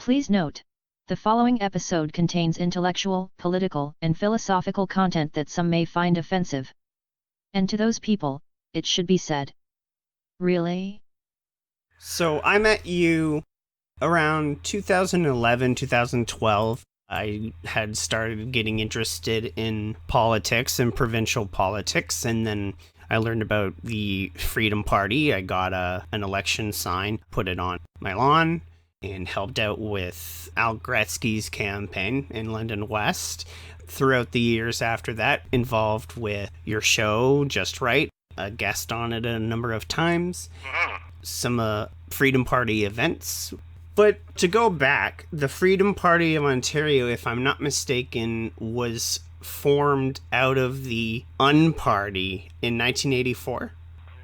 Please note, the following episode contains intellectual, political, and philosophical content that some may find offensive. And to those people, it should be said. Really? So I met you around 2011, 2012. I had started getting interested in politics and provincial politics, and then I learned about the Freedom Party. I got an election sign, put it on my lawn, and helped out with Al Gretzky's campaign in London West. Throughout the years after that, involved with your show, Just Right, a guest on it a number of times, some Freedom Party events. But to go back, the Freedom Party of Ontario, if I'm not mistaken, was formed out of the Un-Party in 1984?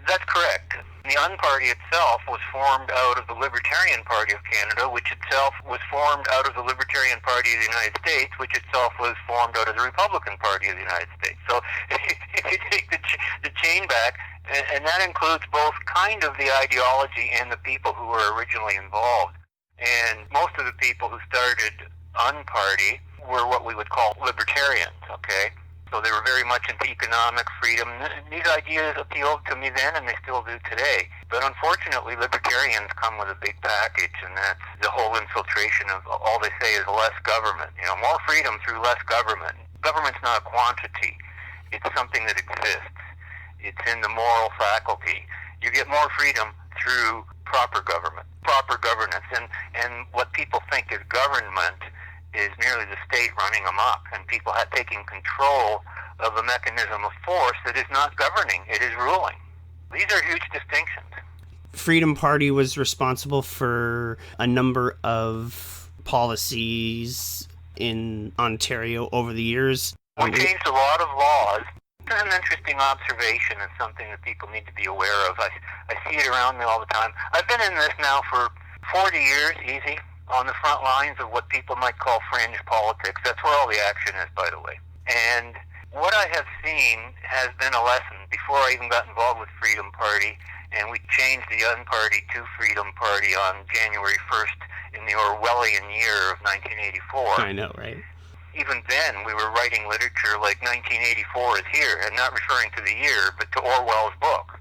That's correct. The Un-Party itself was formed out of the Libertarian Party of Canada, which itself was formed out of the Libertarian Party of the United States, which itself was formed out of the Republican Party of the United States. So if you take the chain back, and that includes both kind of the ideology and the people who were originally involved. And most of the people who started Un-Party were what we would call libertarians, okay? So they were very much into economic freedom. These ideas appealed to me then, and they still do today. But unfortunately, libertarians come with a big package, and that's the whole infiltration of all they say is less government. You know, more freedom through less government. Government's not a quantity. It's something that exists. It's in the moral faculty. You get more freedom through proper government, proper governance. And what people think is government is merely the state running amok, and people taking control of a mechanism of force that is not governing, it is ruling. These are huge distinctions. Freedom Party was responsible for a number of policies in Ontario over the years. We changed a lot of laws. This is an interesting observation and something that people need to be aware of. I see it around me all the time. I've been in this now for 40 years, easy, on the front lines of what people might call fringe politics. That's where all the action is, by the way. And what I have seen has been a lesson. Before I even got involved with Freedom Party, and we changed the Un-Party to Freedom Party on January 1st in the Orwellian year of 1984. I know, right? Even then, we were writing literature like 1984 is here, and not referring to the year, but to Orwell's book.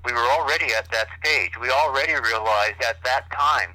We were already at that stage. We already realized at that time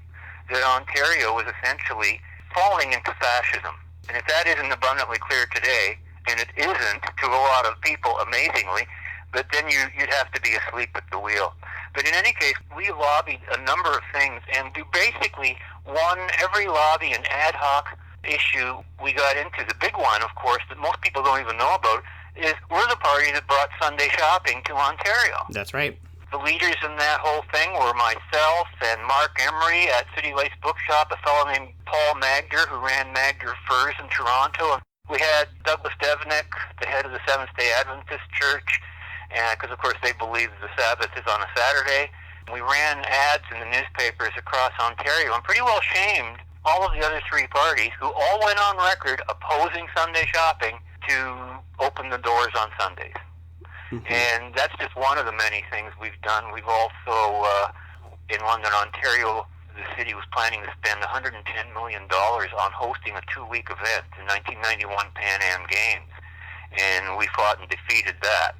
that Ontario was essentially falling into fascism. And if that isn't abundantly clear today, and it isn't to a lot of people, amazingly, but then you'd have to be asleep at the wheel. But in any case, we lobbied a number of things, and we basically won every lobby and ad hoc issue we got into. The big one, of course, that most people don't even know about, is we're the party that brought Sunday shopping to Ontario. That's right. The leaders in that whole thing were myself and Mark Emery at City Lace Bookshop, a fellow named Paul Magder, who ran Magder Furs in Toronto. We had Douglas Devenick, the head of the Seventh-day Adventist Church, because, of course, they believe the Sabbath is on a Saturday. We ran ads in the newspapers across Ontario and pretty well shamed all of the other three parties, who all went on record opposing Sunday shopping, to open the doors on Sundays. Mm-hmm. And that's just one of the many things we've done. We've also, in London, Ontario, the city was planning to spend $110 million on hosting a 2-week event, the 1991 Pan Am Games. And we fought and defeated that.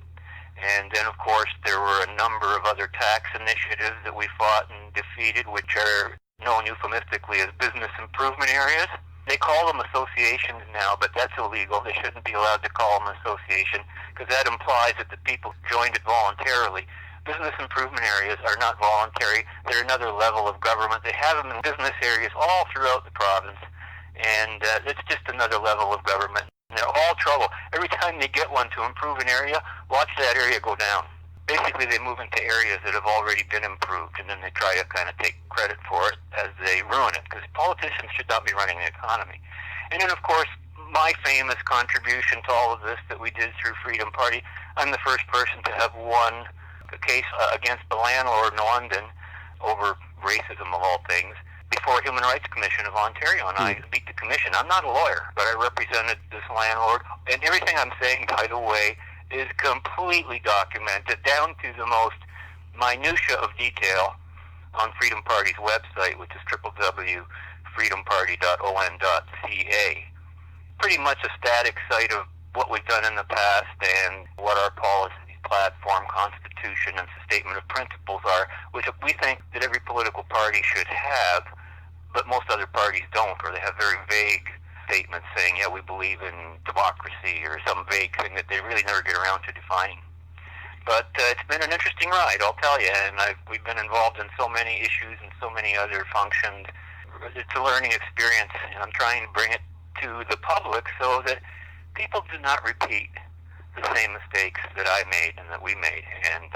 And then, of course, there were a number of other tax initiatives that we fought and defeated, which are known euphemistically as business improvement areas. They call them associations now, but that's illegal. They shouldn't be allowed to call them association, because that implies that the people joined it voluntarily. Business improvement areas are not voluntary. They're another level of government. They have them in business areas all throughout the province, and it's just another level of government. And they're all trouble. Every time they get one to improve an area, watch that area go down. Basically, they move into areas that have already been improved, and then they try to kind of take credit for it as they ruin it, because politicians should not be running the economy. And then, of course, my famous contribution to all of this that we did through Freedom Party, I'm the first person to have won a case against the landlord in London over racism, of all things, before Human Rights Commission of Ontario, and I beat the commission. I'm not a lawyer, but I represented this landlord, and everything I'm saying, by the way, is completely documented down to the most minutia of detail on Freedom Party's website, which is freedomparty.on.ca. Pretty much a static site of what we've done in the past and what our policy, platform, constitution, and statement of principles are, which we think that every political party should have, but most other parties don't, or they have very vague statements saying, yeah, we believe in democracy, or some vague thing that they really never get around to defining. But it's been an interesting ride, I'll tell you, and we've been involved in so many issues and so many other functions. It's a learning experience, and I'm trying to bring it to the public so that people do not repeat the same mistakes that I made and that we made, and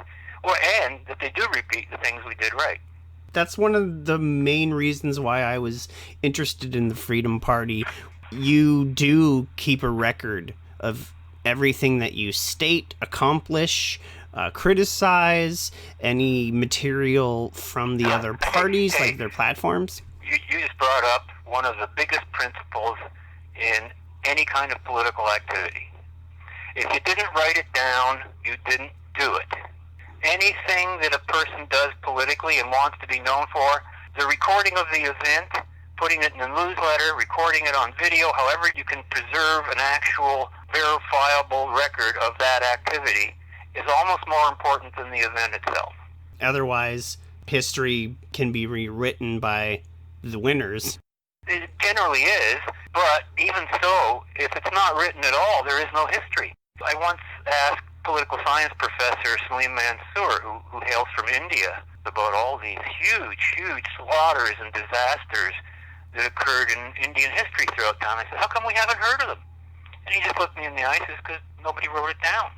that they do repeat the things we did right. That's one of the main reasons why I was interested in the Freedom Party. You do keep a record of everything that you state, accomplish, criticize, any material from the other parties, like their platforms. You just brought up one of the biggest principles in any kind of political activity. If you didn't write it down, you didn't do it. Anything that a person does politically and wants to be known for, the recording of the event, putting it in a newsletter, recording it on video, however you can preserve an actual verifiable record of that activity, is almost more important than the event itself. Otherwise, history can be rewritten by the winners. It generally is, but even so, if it's not written at all, there is no history. I once asked political science professor Salim Mansour, who hails from India, about all these huge slaughters and disasters that occurred in Indian history throughout time. I said, how come we haven't heard of them? And he just looked me in the eyes and says, because nobody wrote it down.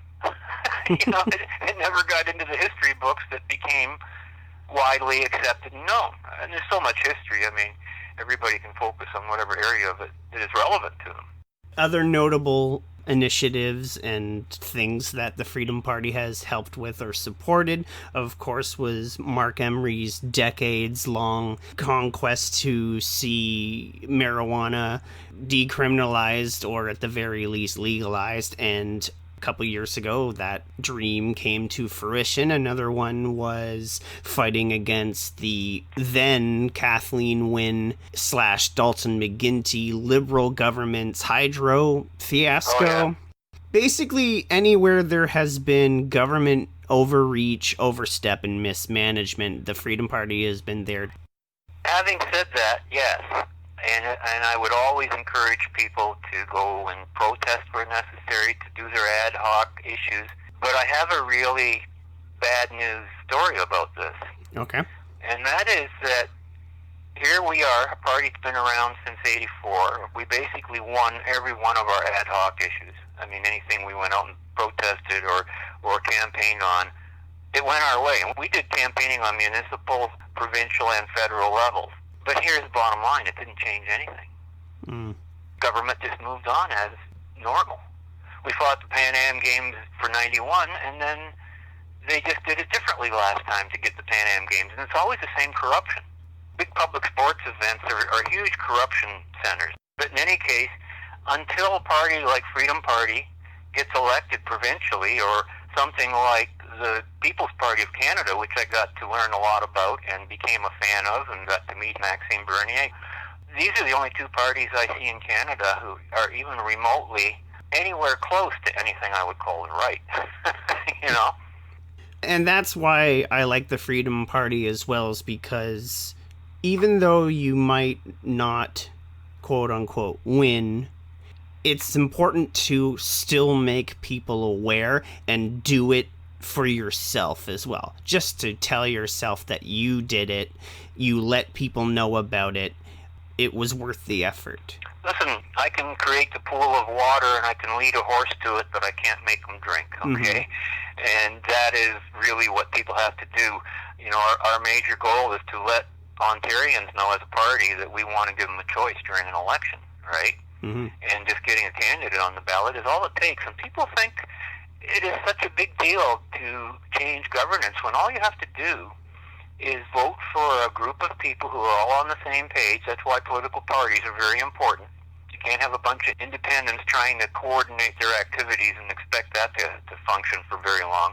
It never got into the history books that became widely accepted and known. And there's so much history, I mean, everybody can focus on whatever area of it that is relevant to them. Other notable initiatives and things that the Freedom Party has helped with or supported, of course, was Mark Emery's decades-long conquest to see marijuana decriminalized or at the very least legalized, and a couple years ago that dream came to fruition. Another one was fighting against the then Kathleen Wynne / Dalton McGuinty Liberal government's hydro fiasco. Oh, yeah. Basically, anywhere there has been government overreach, overstep, and mismanagement, the Freedom Party has been there. Having said that, yes. And I would always encourage people to go and protest where necessary, to do their ad hoc issues. But I have a really bad news story about this. Okay. And that is that here we are, a party that's been around since '84. We basically won every one of our ad hoc issues. I mean, anything we went out and protested or campaigned on, it went our way. And we did campaigning on municipal, provincial, and federal levels. But here's the bottom line, it didn't change anything. Government just moved on as normal. We fought the Pan Am Games for 91, and then they just did it differently last time to get the Pan Am Games, and it's always the same corruption. Big public sports events are huge corruption centers. But in any case, until a party like Freedom Party gets elected provincially, or something like the People's Party of Canada, which I got to learn a lot about and became a fan of and got to meet Maxime Bernier. These are the only two parties I see in Canada who are even remotely anywhere close to anything I would call right. And that's why I like the Freedom Party as well, is because even though you might not, quote unquote, win, it's important to still make people aware and do it for yourself as well. Just to tell yourself that you did it, you let people know about it, it was worth the effort. Listen, I can create the pool of water and I can lead a horse to it, but I can't make them drink, okay? Mm-hmm. And that is really what people have to do. Our major goal is to let Ontarians know as a party that we want to give them a choice during an election, right? Mm-hmm. And just getting a candidate on the ballot is all it takes. And people think it is such a big deal to change governance when all you have to do is vote for a group of people who are all on the same page. That's why political parties are very important. You can't have a bunch of independents trying to coordinate their activities and expect that to function for very long.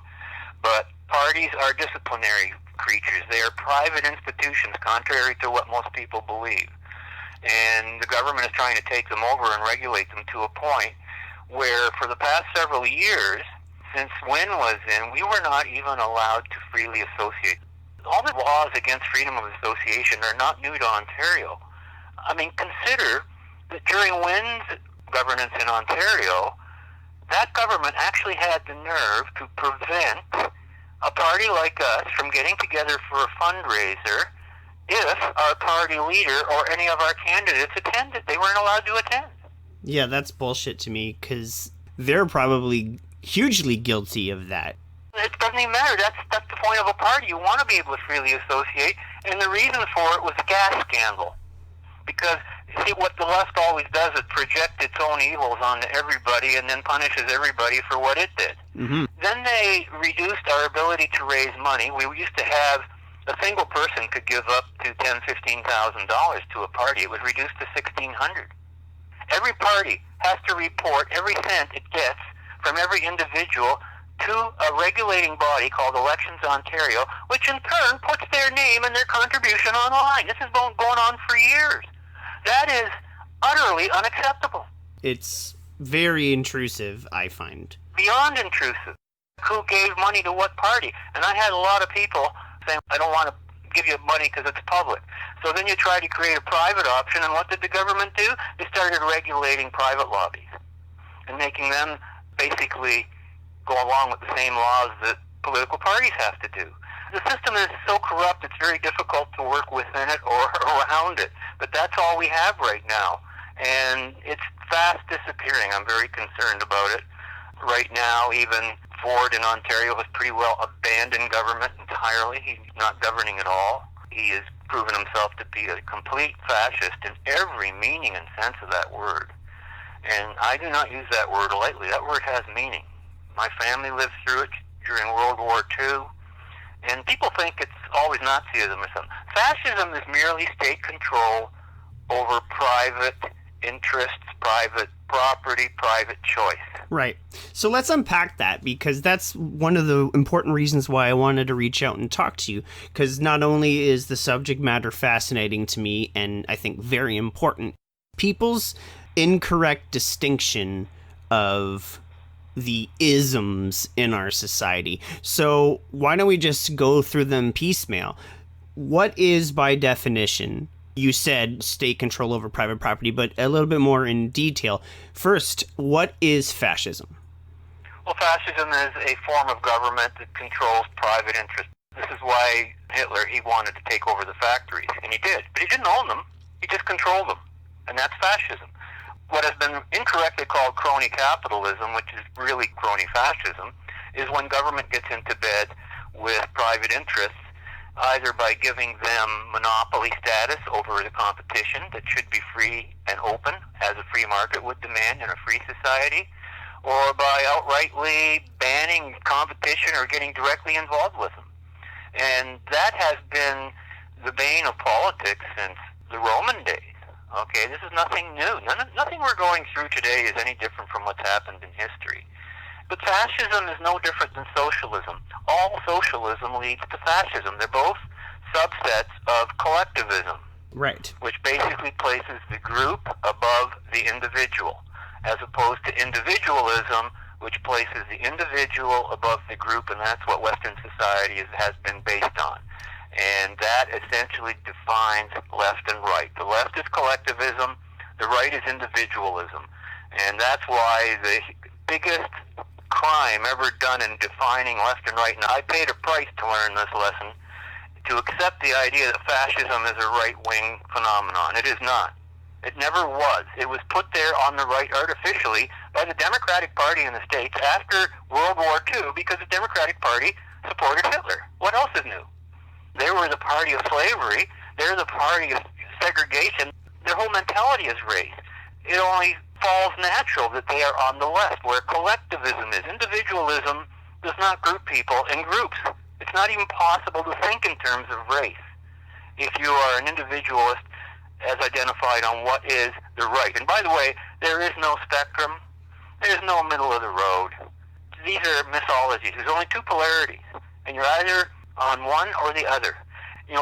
But parties are disciplinary creatures. They are private institutions, contrary to what most people believe. And the government is trying to take them over and regulate them to a point where for the past several years, since Wynne was in, we were not even allowed to freely associate. All the laws against freedom of association are not new to Ontario. I mean, consider that during Wynne's governance in Ontario, that government actually had the nerve to prevent a party like us from getting together for a fundraiser if our party leader or any of our candidates attended. They weren't allowed to attend. Yeah, that's bullshit to me, because they're probably hugely guilty of that. It doesn't even matter. That's the point of a party. You want to be able to freely associate, and the reason for it was the gas scandal. Because, see, what the left always does is project its own evils onto everybody and then punishes everybody for what it did. Mm-hmm. Then they reduced our ability to raise money. We used to have a single person could give up to $10,000, $15,000 to a party. It was reduced to $1,600. Every party has to report every cent it gets from every individual to a regulating body called Elections Ontario, which in turn puts their name and their contribution online. This has been going on for years. That is utterly unacceptable. It's very intrusive, I find. Beyond intrusive. Who gave money to what party? And I had a lot of people saying, I don't want to give you money because it's public. So then you try to create a private option, and what did the government do? They started regulating private lobbies and making them basically go along with the same laws that political parties have to do. The system is so corrupt, it's very difficult to work within it or around it. But that's all we have right now. And it's fast disappearing. I'm very concerned about it. Right now, even Ford in Ontario has pretty well abandoned government entirely. He's not governing at all. He has proven himself to be a complete fascist in every meaning and sense of that word. And I do not use that word lightly. That word has meaning. My family lived through it during World War II, and people think it's always Nazism or something. Fascism is merely state control over private interests, private property, private choice. Right. So let's unpack that, because that's one of the important reasons why I wanted to reach out and talk to you, because not only is the subject matter fascinating to me and I think very important, people's incorrect distinction of the isms in our society. So why don't we just go through them piecemeal? What is, by definition, you said state control over private property, but a little bit more in detail. First, what is fascism? Well, fascism is a form of government that controls private interests. This is why Hitler, he wanted to take over the factories, and he did. But he didn't own them. He just controlled them. And that's fascism. What has been incorrectly called crony capitalism, which is really crony fascism, is when government gets into bed with private interests, either by giving them monopoly status over the competition that should be free and open, as a free market would demand in a free society, or by outrightly banning competition or getting directly involved with them. And that has been the bane of politics since the Roman days. Okay, this is nothing new. Nothing we're going through today is any different from what's happened in history. But fascism is no different than socialism. All socialism leads to fascism. They're both subsets of collectivism. Right. Which basically places the group above the individual, as opposed to individualism, which places the individual above the group, and that's what Western society has been based on. And that essentially defines left and right. The left is collectivism, the right is individualism. And that's why the biggest crime ever done in defining left and right, and I paid a price to learn this lesson, to accept the idea that fascism is a right-wing phenomenon. It is not. It never was. It was put there on the right artificially by the Democratic Party in the States after World War II, because the Democratic Party supported Hitler. What else is new? They were the party of slavery. They're the party of segregation. Their whole mentality is race. It only falls natural that they are on the left, where collectivism is. Individualism does not group people in groups. It's not even possible to think in terms of race if you are an individualist as identified on what is the right. And by the way, there is no spectrum. There's no middle of the road. These are mythologies. There's only two polarities, and you're either on one or the other.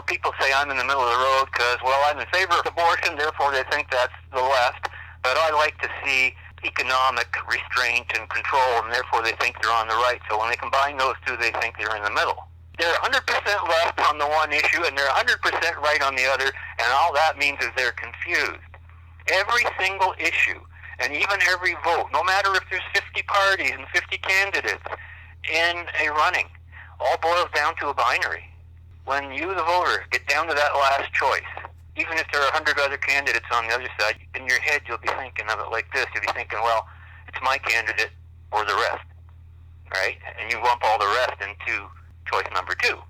People say I'm in the middle of the road because, well, I'm in favor of abortion, therefore they think that's the left. But I like to see economic restraint and control, and therefore they think they're on the right. So when they combine those two, they think they're in the middle. They're 100% left on the one issue, and they're 100% right on the other, and all that means is they're confused. Every single issue, and even every vote, no matter if there's 50 parties and 50 candidates in a running, all boils down to a binary. When you, the voter, get down to that last choice, even if there are 100 other candidates on the other side, in your head you'll be thinking of it like this. You'll be thinking, well, it's my candidate or the rest, right? And you lump all the rest into choice number two.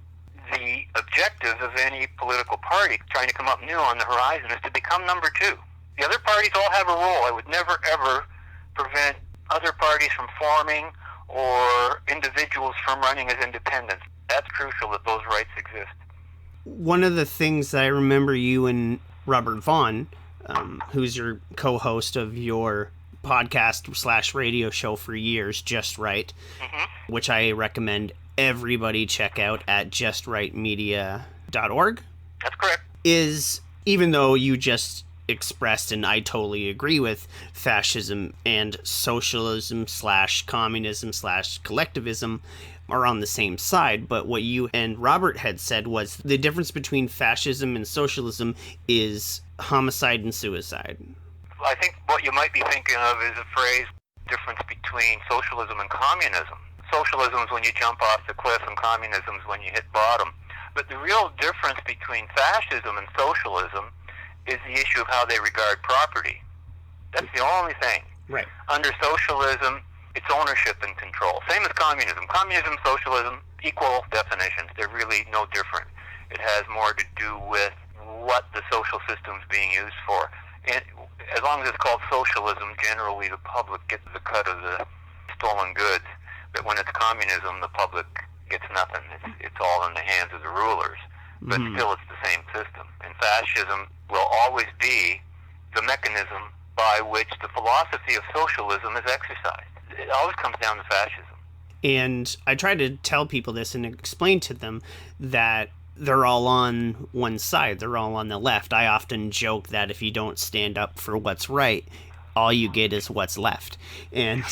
The objective of any political party trying to come up new on the horizon is to become number two. The other parties all have a role. I would never, ever prevent other parties from forming or individuals from running as independents. That's crucial that those rights exist. One of the things that I remember you and Robert Vaughn, who's your co-host of your podcast / radio show for years, Just Right, which I recommend everybody check out at justrightmedia.org. That's correct. Is, even though you just expressed, and I totally agree with, fascism and socialism / communism / collectivism are on the same side, but what you and Robert had said was the difference between fascism and socialism is homicide and suicide. I think what you might be thinking of is a phrase, difference between socialism and communism. Socialism is when you jump off the cliff, and communism is when you hit bottom. But the real difference between fascism and socialism is the issue of how they regard property. That's the only thing. Right. Under socialism, it's ownership and control. Same as communism. Communism, socialism, equal definitions. They're really no different. It has more to do with what the social system's being used for. And as long as it's called socialism, generally the public gets the cut of the stolen goods. But when it's communism, the public gets nothing. It's all in the hands of the rulers. But still, it's the same system. And fascism will always be the mechanism by which the philosophy of socialism is exercised. It always comes down to fascism. And I try to tell people this and explain to them that they're all on one side. They're all on the left. I often joke that if you don't stand up for what's right, all you get is what's left. And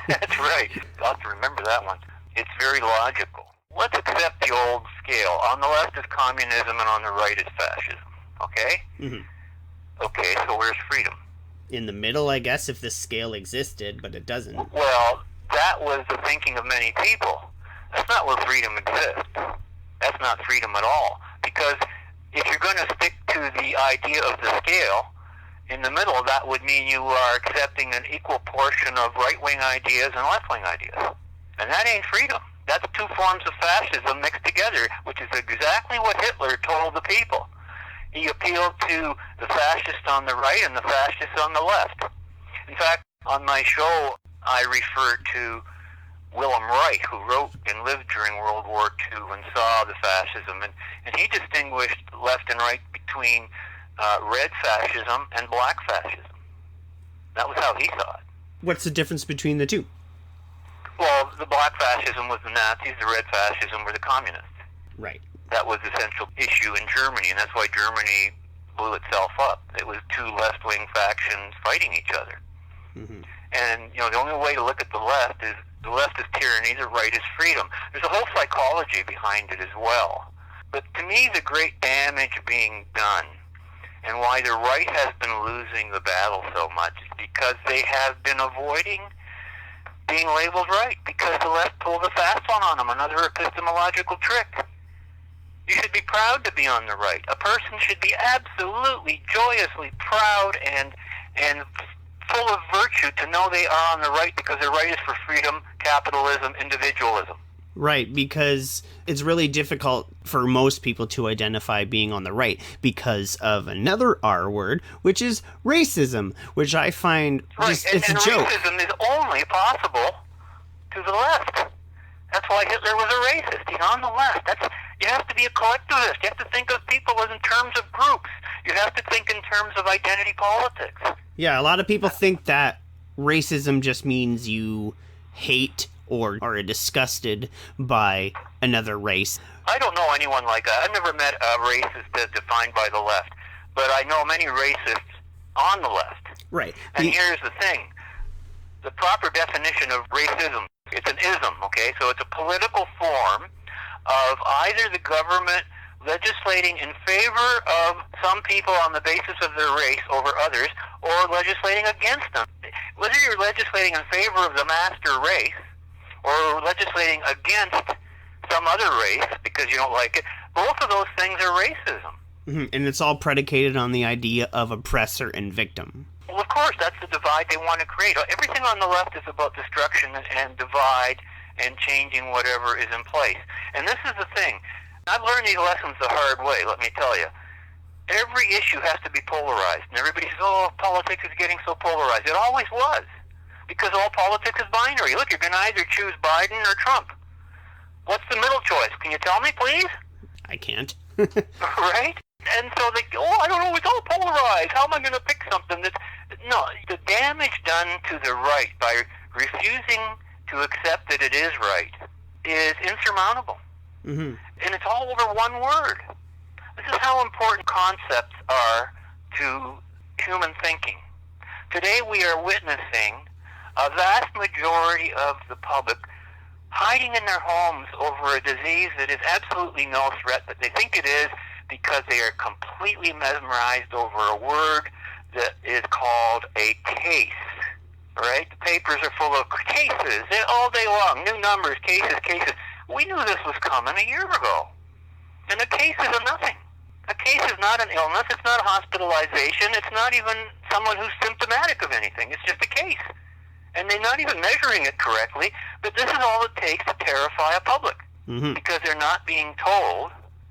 that's right. I'll have to remember that one. It's very logical. Let's accept the old scale. On the left is communism, and on the right is fascism. Okay? Okay, so where's freedom? In the middle, I guess, if this scale existed, but it doesn't. Well, that was the thinking of many people. That's not where freedom exists. That's not freedom at all. Because if you're going to stick to the idea of the scale, in the middle, that would mean you are accepting an equal portion of right-wing ideas and left-wing ideas. And that ain't freedom. That's two forms of fascism mixed together, which is exactly what Hitler told the people. He appealed to the fascists on the right and the fascists on the left. In fact, on my show, I refer to Wilhelm Reich, who wrote and lived during World War II and saw the fascism. And he distinguished left and right between red fascism and black fascism. That was how he saw it. What's the difference between the two? Well, the black fascism was the Nazis, the red fascism were the communists. Right. That was the central issue in Germany, and that's why Germany blew itself up. It was two left-wing factions fighting each other. And, the only way to look at the left is tyranny, the right is freedom. There's a whole psychology behind it as well. But to me, the great damage being done, and why the right has been losing the battle so much, is because they have been avoiding being labeled right, because the left pulled a fast one on them, another epistemological trick. You should be proud to be on the right. A person should be absolutely, joyously proud and full of virtue to know they are on the right, because the right is for freedom, capitalism, individualism. Right, because it's really difficult for most people to identify being on the right because of another R word, which is racism, which I find just, right. It's a joke. Racism is only possible to the left. That's why Hitler was a racist. He's on the left. You have to be a collectivist. You have to think of people as in terms of groups. You have to think in terms of identity politics. Yeah, a lot of people think that racism just means you hate or are disgusted by another race. I don't know anyone like that. I've never met a racist as defined by the left, but I know many racists on the left. Right. And here's the thing. The proper definition of racism, it's an ism, okay? So it's a political form of either the government legislating in favor of some people on the basis of their race over others, or legislating against them. Whether you're legislating in favor of the master race, or legislating against some other race because you don't like it, both of those things are racism. Mm-hmm. And it's all predicated on the idea of oppressor and victim. Well, of course, that's the divide they want to create. Everything on the left is about destruction and divide and changing whatever is in place. And this is the thing. I've learned these lessons the hard way, let me tell you. Every issue has to be polarized. And everybody says, oh, politics is getting so polarized. It always was. Because all politics is binary. Look, you're going to either choose Biden or Trump. What's the middle choice? Can you tell me, please? I can't. Right? And so they go, oh, I don't know, it's all polarized. How am I going to pick something that's... No, the damage done to the right by refusing to accept that it is right is insurmountable. Mm-hmm. And it's all over one word. This is how important concepts are to human thinking. Today we are witnessing a vast majority of the public hiding in their homes over a disease that is absolutely no threat, but they think it is because they are completely mesmerized over a word that is called a case. Right? The papers are full of cases all day long, new numbers, cases. We knew this was coming a year ago. And a case is a nothing. A case is not an illness. It's not a hospitalization. It's not even someone who's symptomatic of anything. It's just a case. And they're not even measuring it correctly, but this is all it takes to terrify a public. Mm-hmm. Because they're not being told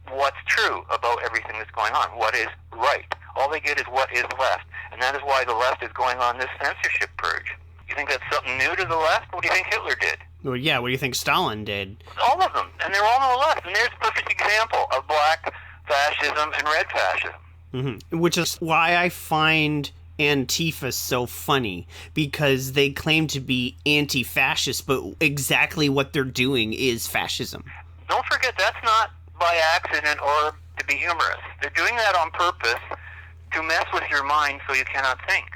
what's true about everything that's going on, what is right. All they get is what is left. And that is why the left is going on this censorship purge. You think that's something new to the left? What do you think Hitler did? Well, yeah, what do you think Stalin did? All of them. And they're all on the left. And there's a perfect example of black fascism and red fascism. Mm-hmm. Which is why I find Antifa so funny, because they claim to be anti-fascist, but exactly what they're doing is fascism. Don't forget, that's not by accident or to be humorous. They're doing that on purpose to mess with your mind so you cannot think.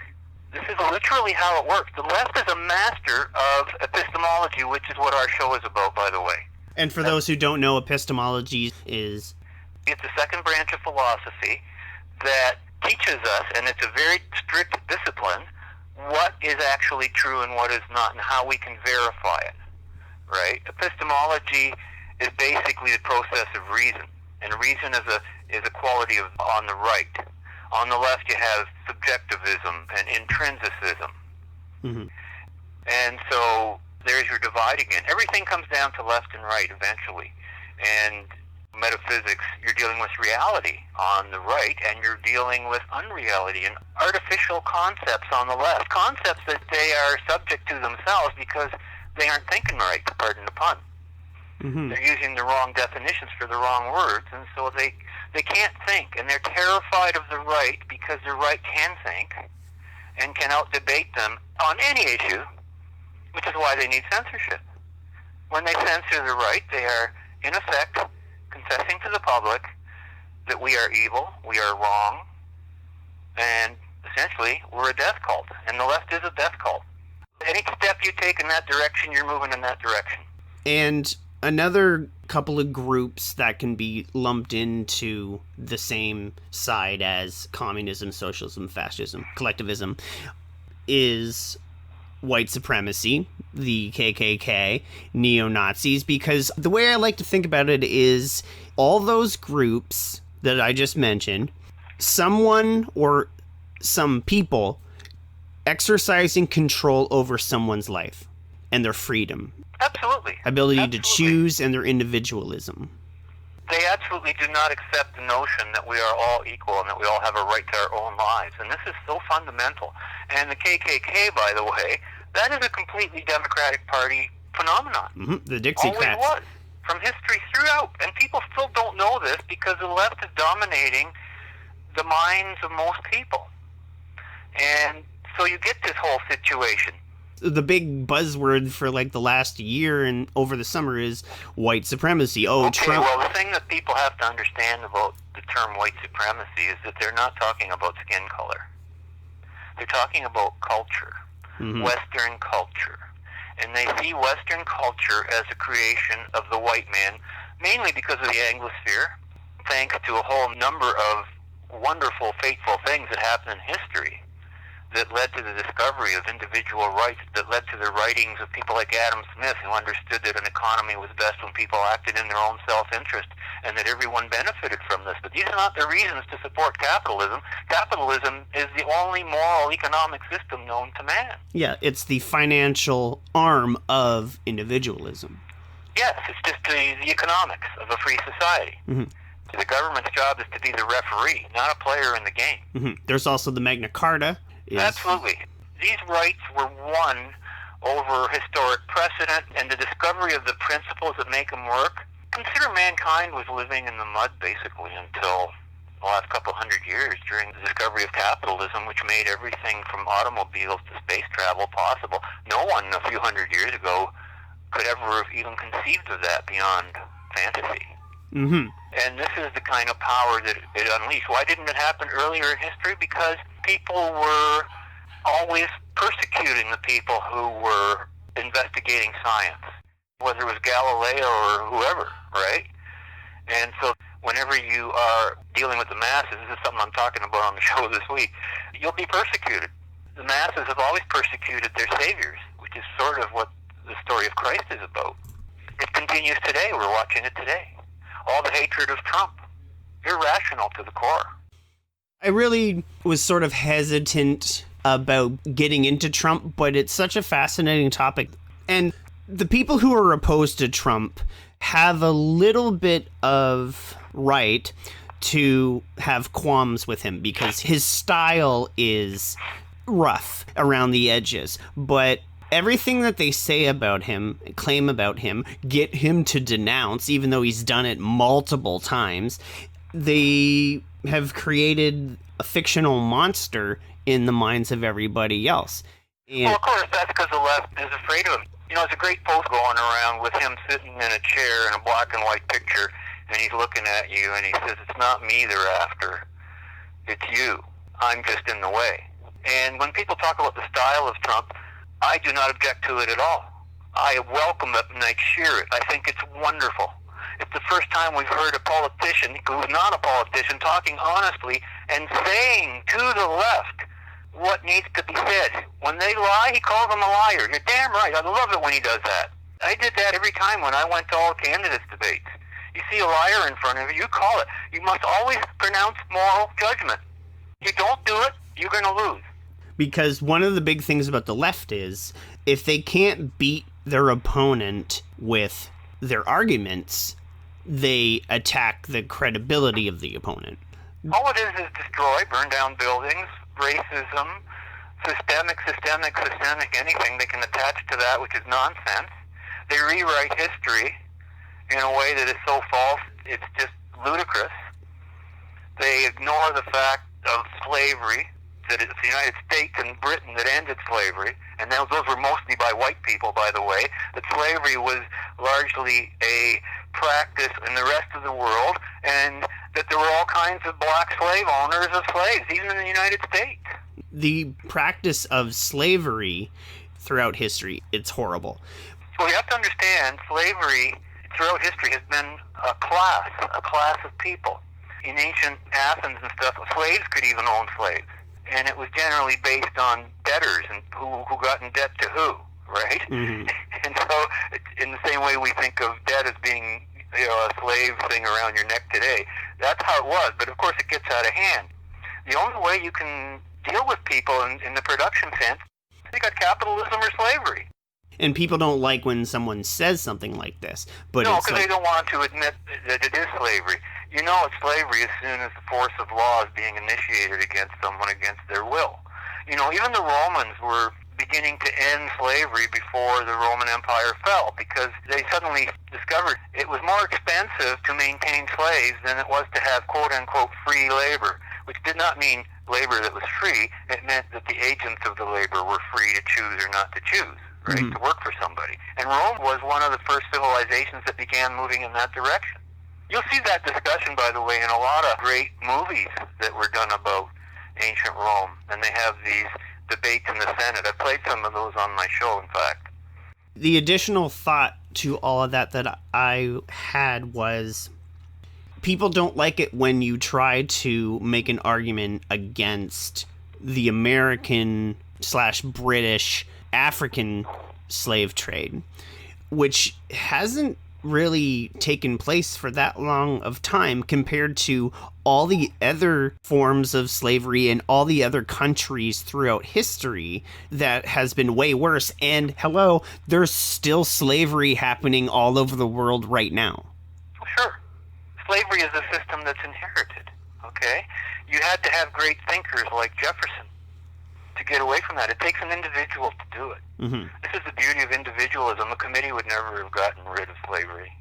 This is literally how it works. The left is a master of epistemology, which is what our show is about, by the way. And for those who don't know, epistemology is... It's a second branch of philosophy that teaches us, and it's a very strict discipline, what is actually true and what is not, and how we can verify it, right? Epistemology is basically the process of reason, and reason is a quality of on the right. On the left, you have subjectivism and intrinsicism. Mm-hmm. And so there's your divide again. Everything comes down to left and right eventually. And metaphysics, you're dealing with reality on the right, and you're dealing with unreality and artificial concepts on the left. Concepts that they are subject to themselves because they aren't thinking right, pardon the pun. Mm-hmm. They're using the wrong definitions for the wrong words, and so they can't think, and they're terrified of the right because the right can think and can out-debate them on any issue, which is why they need censorship. When they censor the right, they are, in effect, confessing to the public that we are evil, we are wrong, and essentially we're a death cult, and the left is a death cult. Any step you take in that direction, you're moving in that direction. And another couple of groups that can be lumped into the same side as communism, socialism, fascism, collectivism is white supremacy, the KKK, neo-Nazis, because the way I like to think about it is all those groups that I just mentioned, someone or some people exercising control over someone's life and their freedom. Absolutely. Ability to choose and their individualism. They absolutely do not accept the notion that we are all equal and that we all have a right to our own lives. And this is so fundamental. And the KKK, by the way, that is a completely Democratic Party phenomenon. Mm-hmm. The Dixiecrats. Always was. From history throughout. And people still don't know this because the left is dominating the minds of most people. And so you get this whole situation. the big buzzword for like the last year and over the summer is white supremacy. Oh, okay, Trump. Well, the thing that people have to understand about the term white supremacy is that they're not talking about skin color. They're talking about culture, Western culture. And they see Western culture as a creation of the white man, mainly because of the Anglosphere, thanks to a whole number of wonderful, fateful things that happened in history that led to the discovery of individual rights, that led to the writings of people like Adam Smith, who understood that an economy was best when people acted in their own self-interest, and that everyone benefited from this. But these are not the reasons to support capitalism. Capitalism is the only moral economic system known to man. Yeah, it's the financial arm of individualism. Yes, it's just the economics of a free society. The government's job is to be the referee, not a player in the game. There's also the Magna Carta. Absolutely. These rights were won over historic precedent and the discovery of the principles that make them work. Consider mankind was living in the mud basically until the last couple hundred years during the discovery of capitalism, which made everything from automobiles to space travel possible. No one a few hundred years ago could ever have even conceived of that beyond fantasy. And this is the kind of power that it unleashed. Why didn't it happen earlier in history? Because people were always persecuting the people who were investigating science, whether it was Galileo or whoever, right? And so whenever you are dealing with the masses, this is something I'm talking about on the show this week, you'll be persecuted. The masses have always persecuted their saviors, which is sort of what the story of Christ is about. It continues today. We're watching it today. All the hatred of Trump, irrational to the core. I really was sort of hesitant about getting into Trump, but it's such a fascinating topic. And the people who are opposed to Trump have a little bit of right to have qualms with him because his style is rough around the edges. But everything that they say about him, claim about him, get him to denounce, even though he's done it multiple times, they have created a fictional monster in the minds of everybody else. And well, of course, that's because the left is afraid of him. You know, there's a great post going around with him sitting in a chair in a black and white picture, and he's looking at you, and he says, "It's not me they're after. It's you. I'm just in the way." And when people talk about the style of Trump, I do not object to it at all. I welcome it and I cheer it. I think it's wonderful. It's the first time we've heard a politician who's not a politician talking honestly and saying to the left what needs to be said. When they lie, he calls them a liar. You're damn right. I love it when he does that. I did that every time when I went to all candidates debates. You see a liar in front of you, you call it. You must always pronounce moral judgment. You don't do it, you're going to lose. because one of the big things about the left is if they can't beat their opponent with their arguments, they attack the credibility of the opponent. All it is destroy, burn down buildings, racism, systemic, anything they can attach to that, which is nonsense. They rewrite history in a way that is so false, it's just ludicrous. They ignore the fact of slavery, that it's the United States and Britain that ended slavery, and those were mostly by white people, by the way, that slavery was largely a practice in the rest of the world, and that there were all kinds of black slave owners of slaves, even in the United States. The practice of slavery throughout history, it's horrible. So you have to understand, slavery throughout history has been a class of people. In ancient Athens and stuff, slaves could even own slaves. And it was generally based on debtors and who got in debt to who, right? Mm-hmm. And so in the same way we think of debt as being, you know, a slave thing around your neck today, that's how it was. But of course it gets out of hand. The only way you can deal with people in the production sense, you got capitalism or slavery. And people don't like when someone says something like this. But no, because they don't want to admit that it is slavery. You know it's slavery as soon as the force of law is being initiated against someone against their will. You know, even the Romans were beginning to end slavery before the Roman Empire fell because they suddenly discovered it was more expensive to maintain slaves than it was to have quote-unquote free labor, which did not mean labor that was free, it meant that the agents of the labor were free to choose or not to choose, right, to work for somebody. And Rome was one of the first civilizations that began moving in that direction. You'll see that discussion, by the way, in a lot of great movies that were done about ancient Rome, and they have these debates in the Senate. I played some of those on my show, in fact. The additional thought to all of that I had was, people don't like it when you try to make an argument against the American / British African slave trade, which hasn't really taken place for that long of time compared to all the other forms of slavery in all the other countries throughout history that has been way worse. And hello, there's still slavery happening all over the world right now. Sure. Slavery is a system that's inherited, okay? You had to have great thinkers like Jefferson to get away from that. It takes an individual to do it. Mm-hmm. This is the beauty of individualism. The committee would never have gotten rid of slavery.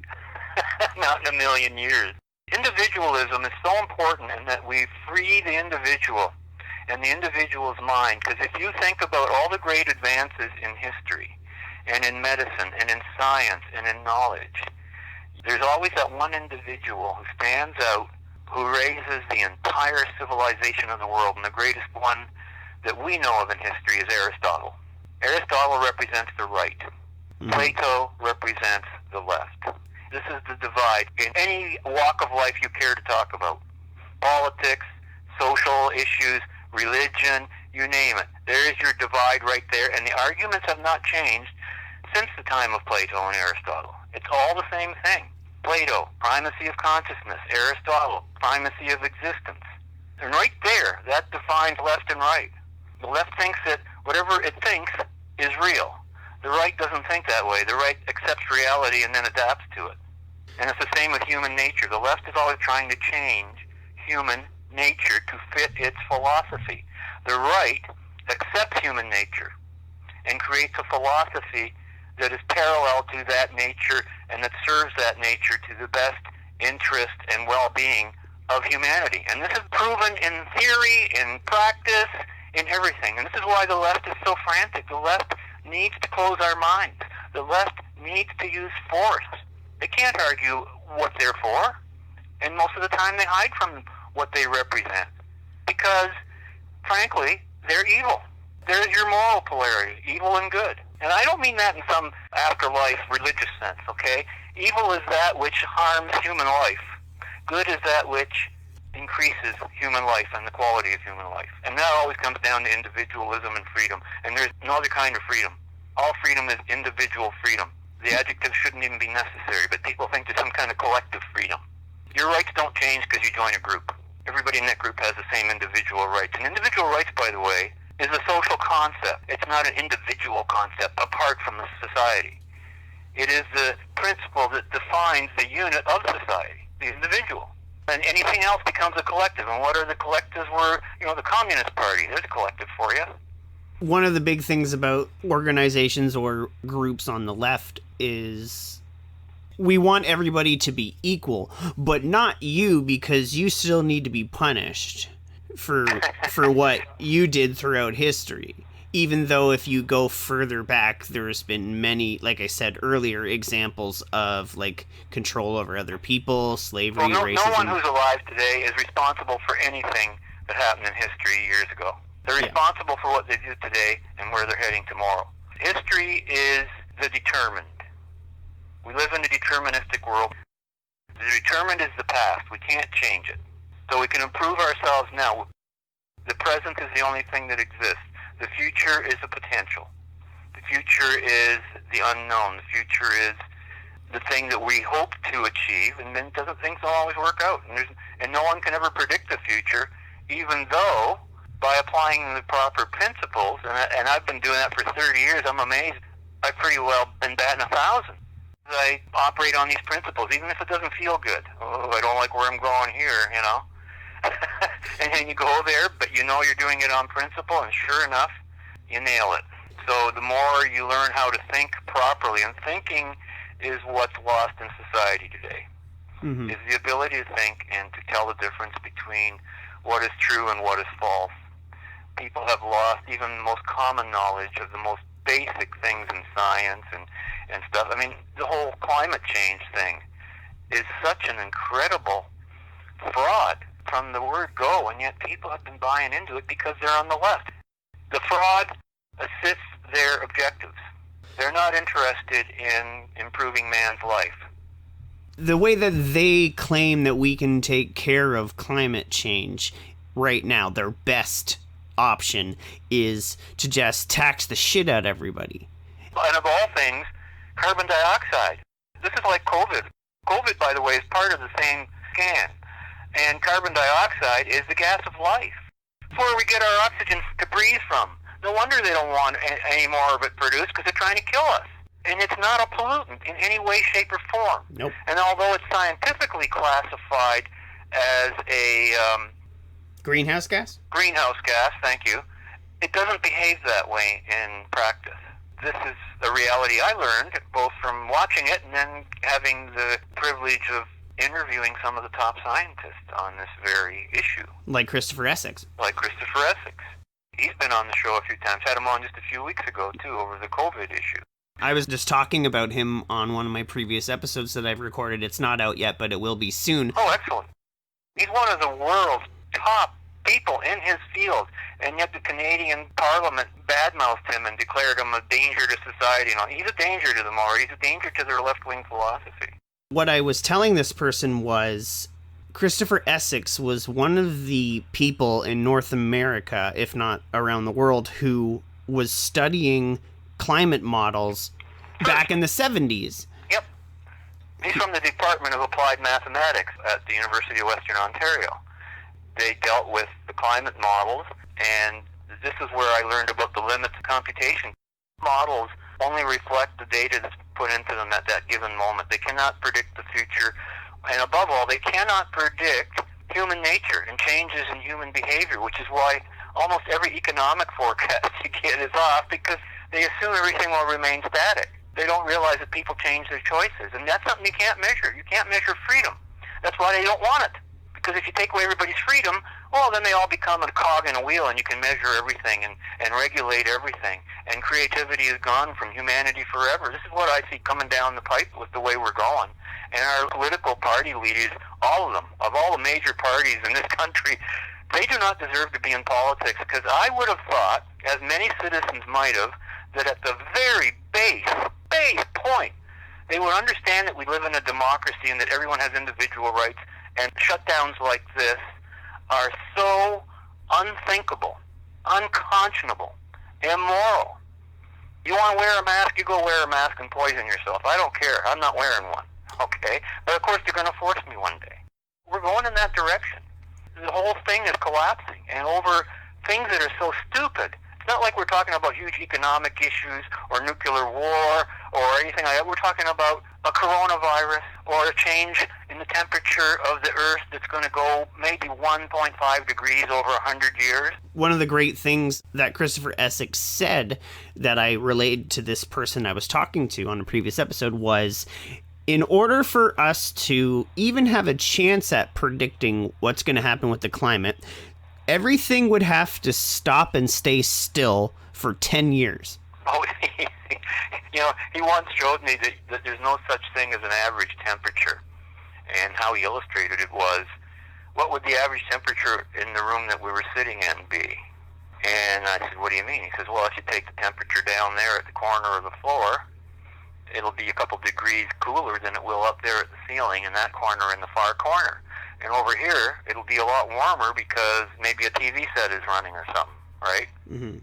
Not in a million years. Individualism is so important in that we free the individual and the individual's mind, because if you think about all the great advances in history and in medicine and in science and in knowledge, there's always that one individual who stands out, who raises the entire civilization of the world, and the greatest one that we know of in history is Aristotle. Aristotle represents the right. Plato represents the left. This is the divide in any walk of life you care to talk about. Politics, social issues, religion, you name it. There is your divide right there, and the arguments have not changed since the time of Plato and Aristotle. It's all the same thing. Plato, primacy of consciousness. Aristotle, primacy of existence. And right there, that defines left and right. The left thinks that whatever it thinks is real. The right doesn't think that way. The right accepts reality and then adapts to it. And it's the same with human nature. The left is always trying to change human nature to fit its philosophy. The right accepts human nature and creates a philosophy that is parallel to that nature and that serves that nature to the best interest and well-being of humanity. And this is proven in theory, in practice, in everything. And this is why the left is so frantic. The left needs to close our minds. The left needs to use force. They can't argue what they're for, and most of the time they hide from what they represent because, frankly, they're evil. There's your moral polarity, evil and good. And I don't mean that in some afterlife religious sense, okay? Evil is that which harms human life. Good is that which increases human life and the quality of human life. And that always comes down to individualism and freedom. And there's no other kind of freedom. All freedom is individual freedom. The adjective shouldn't even be necessary, but people think there's some kind of collective freedom. Your rights don't change because you join a group. Everybody in that group has the same individual rights. And individual rights, by the way, is a social concept. It's not an individual concept apart from the society. It is the principle that defines the unit of society, the individual. And anything else becomes a collective. And what are the collectives? The Communist Party. There's a collective for you. One of the big things about organizations or groups on the left is we want everybody to be equal, but not you, because you still need to be punished for what you did throughout history. Even though if you go further back, there's been many, like I said earlier, examples of like control over other people, slavery, racism. No one who's alive today is responsible for anything that happened in history years ago. They're responsible for what they do today and where they're heading tomorrow. History is the determined. We live in a deterministic world. The determined is the past. We can't change it. So we can improve ourselves now. The present is the only thing that exists. The future is a potential. The future is the unknown. The future is the thing that we hope to achieve, and then things don't always work out. And no one can ever predict the future, even though by applying the proper principles, and I've been doing that for 30 years, I'm amazed. I've pretty well been batting 1,000. I operate on these principles, even if it doesn't feel good. Oh, I don't like where I'm going here, and then you go there, but you know you're doing it on principle, and sure enough, you nail it. So the more you learn how to think properly, and thinking is what's lost in society today, is the ability to think and to tell the difference between what is true and what is false. People have lost even the most common knowledge of the most basic things in science and stuff. I mean, the whole climate change thing is such an incredible fraud from the word go, and yet people have been buying into it because they're on the left. The fraud assists their objectives. They're not interested in improving man's life. The way that they claim that we can take care of climate change right now, their best option is to just tax the shit out of everybody. And of all things, carbon dioxide. This is like COVID. COVID, by the way, is part of the same scan. And carbon dioxide is the gas of life. It's where we get our oxygen to breathe from. No wonder they don't want any more of it produced, because they're trying to kill us. And it's not a pollutant in any way, shape, or form. Nope. And although it's scientifically classified as a Greenhouse gas? greenhouse gas, thank you, it doesn't behave that way in practice. This is a reality I learned both from watching it and then having the privilege of interviewing some of the top scientists on this very issue. Like Christopher Essex. Like Christopher Essex. He's been on the show a few times. Had him on just a few weeks ago, too, over the COVID issue. I was just talking about him on one of my previous episodes that I've recorded. It's not out yet, but it will be soon. Oh, excellent. He's one of the world's top people in his field, and yet the Canadian Parliament badmouthed him and declared him a danger to society. You know, he's a danger to them already. He's a danger to their left-wing philosophy. What I was telling this person was Christopher Essex was one of the people in North America, if not around the world, who was studying climate models back in the 70s. Yep. He's from the Department of Applied Mathematics at the University of Western Ontario. They dealt with the climate models, and this is where I learned about the limits of computation. Models only reflect the data that's put into them at that given moment. They cannot predict the future, and above all, they cannot predict human nature and changes in human behavior, which is why almost every economic forecast you get is off, because they assume everything will remain static. They don't realize that people change their choices, and that's something you can't measure. You can't measure freedom. That's why they don't want it. Because if you take away everybody's freedom, well, then they all become a cog in a wheel, and you can measure everything and regulate everything. And creativity is gone from humanity forever. This is what I see coming down the pipe with the way we're going. And our political party leaders, all of them, of all the major parties in this country, they do not deserve to be in politics, because I would have thought, as many citizens might have, that at the very base point, they would understand that we live in a democracy and that everyone has individual rights, and shutdowns like this are so unthinkable, unconscionable, immoral. You want to wear a mask, you go wear a mask and poison yourself. I don't care. I'm not wearing one. Okay? But of course they're going to force me one day. We're going in that direction. The whole thing is collapsing, and over things that are so stupid. It's not like we're talking about huge economic issues or nuclear war or anything like that. We're talking about a coronavirus or a change in the temperature of the Earth that's going to go maybe 1.5 degrees over 100 years. One of the great things that Christopher Essex said that I relayed to this person I was talking to on a previous episode was, in order for us to even have a chance at predicting what's going to happen with the climate, everything would have to stop and stay still for 10 years. Oh, you know, he once showed me that there's no such thing as an average temperature. And how he illustrated it was, what would the average temperature in the room that we were sitting in be? And I said, what do you mean? He says, well, if you take the temperature down there at the corner of the floor, it'll be a couple degrees cooler than it will up there at the ceiling in that corner in the far corner. And over here, it'll be a lot warmer because maybe a TV set is running or something, right? Mm-hmm.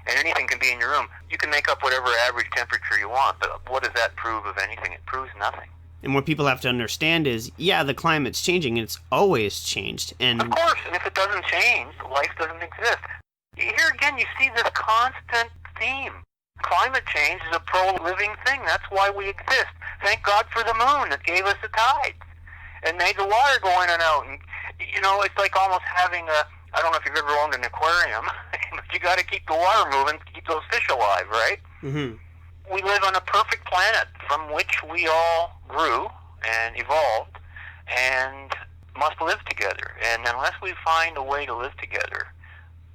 And anything can be in your room. You can make up whatever average temperature you want, but what does that prove of anything? It proves nothing. And what people have to understand is, yeah, the climate's changing, and it's always changed. And of course, and if it doesn't change, life doesn't exist. Here again, you see this constant theme. Climate change is a pro-living thing. That's why we exist. Thank God for the moon that gave us the tides and made the water go in and out. And, you know, it's like almost having I don't know if you've ever owned an aquarium, but you got to keep the water moving to keep those fish alive, right? Mm-hmm. We live on a perfect planet from which we all grew and evolved, and must live together. And unless we find a way to live together